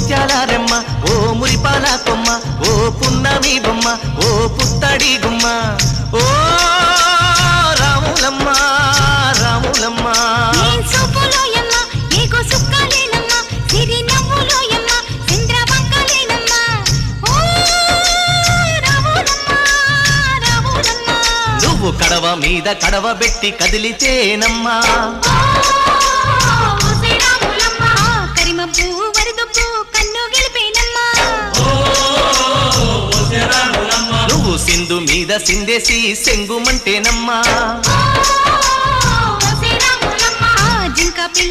ముత్యాల రెమ్మ ఓ మురిపాల కొమ్మ ఓ పున్నమి బొమ్మ ఓ పుత్తడి గుమ్మ ఓ రాములమ్మ రాములమ్మ నువ్వు కడవ మీద కడవ పెట్టి కదిలితేనమ్మా నువ్వు సింధు మీద సిందేసి సెంగుమంటేనమ్మా